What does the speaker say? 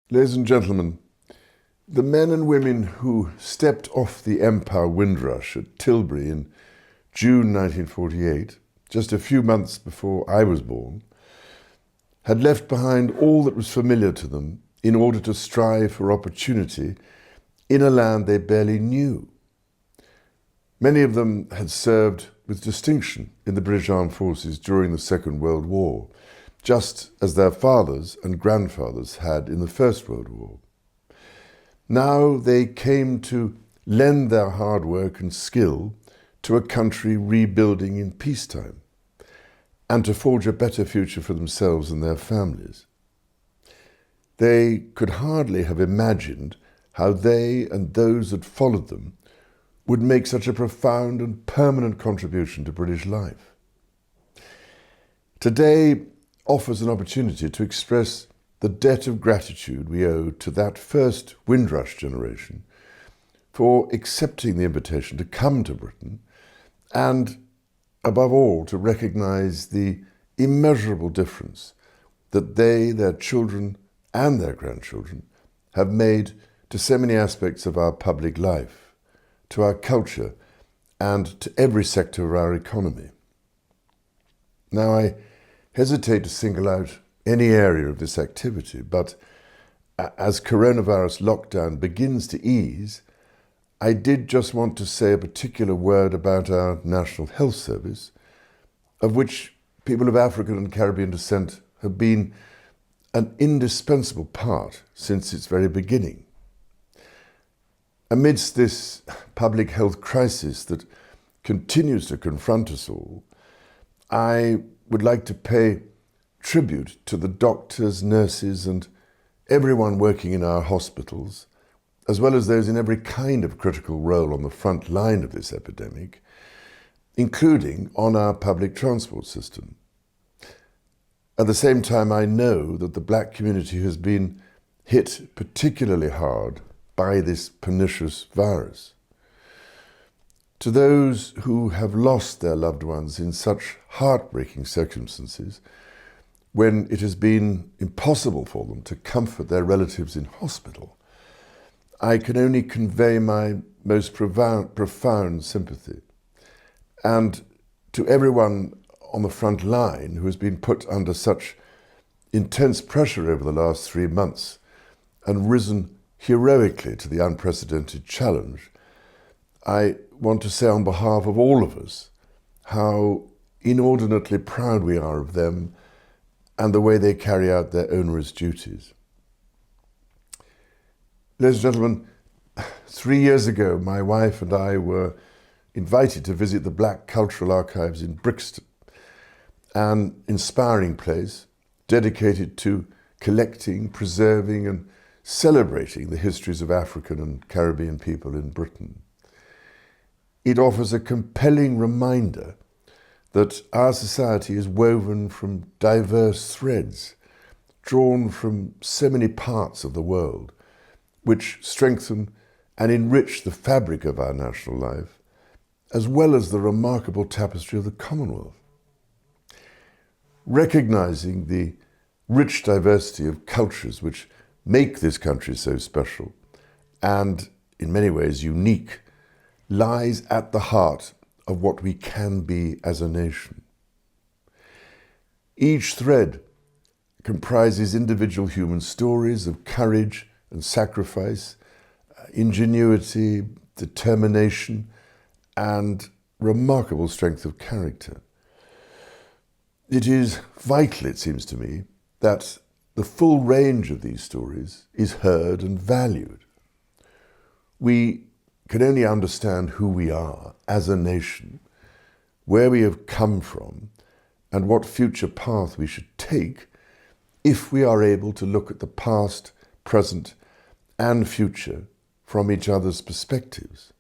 Ladies and gentlemen, the men and women who stepped off the Empire Windrush at Tilbury in June 1948, just a few months before I was born, had left behind all that was familiar to them in order to strive for opportunity in a land they barely knew. Many of them had served with distinction in the British Armed Forces during the Second World War, just as their fathers and grandfathers had in the First World War. Now they came to lend their hard work and skill to a country rebuilding in peacetime and to forge a better future for themselves and their families. They could hardly have imagined how they and those that followed them would make such a profound and permanent contribution to British life. Today offers an opportunity to express the debt of gratitude we owe to that first Windrush generation for accepting the invitation to come to Britain and, above all, to recognise the immeasurable difference that they, their children and their grandchildren have made to so many aspects of our public life, to our culture and to every sector of our economy. Now, I hesitate to single out any area of this activity, but as coronavirus lockdown begins to ease, I did just want to say a particular word about our National Health Service, of which people of African and Caribbean descent have been an indispensable part since its very beginning. Amidst this public health crisis that continues to confront us all, I would like to pay tribute to the doctors, nurses, and everyone working in our hospitals, as well as those in every kind of critical role on the front line of this epidemic, including on our public transport system. At the same time, I know that the black community has been hit particularly hard by this pernicious virus. To those who have lost their loved ones in such heartbreaking circumstances, when it has been impossible for them to comfort their relatives in hospital, I can only convey my most profound sympathy. And to everyone on the front line who has been put under such intense pressure over the last 3 months and risen heroically to the unprecedented challenge, I want to say on behalf of all of us how inordinately proud we are of them and the way they carry out their onerous duties. Ladies and gentlemen, 3 years ago, my wife and I were invited to visit the Black Cultural Archives in Brixton, an inspiring place dedicated to collecting, preserving, and celebrating the histories of African and Caribbean people in Britain. It offers a compelling reminder that our society is woven from diverse threads, drawn from so many parts of the world, which strengthen and enrich the fabric of our national life, as well as the remarkable tapestry of the Commonwealth. Recognizing the rich diversity of cultures which make this country so special and, in many ways, unique, lies at the heart of what we can be as a nation. Each thread comprises individual human stories of courage and sacrifice, ingenuity, determination, and remarkable strength of character. It is vital, it seems to me, that the full range of these stories is heard and valued. We can only understand who we are as a nation, where we have come from, and what future path we should take if we are able to look at the past, present, and future from each other's perspectives.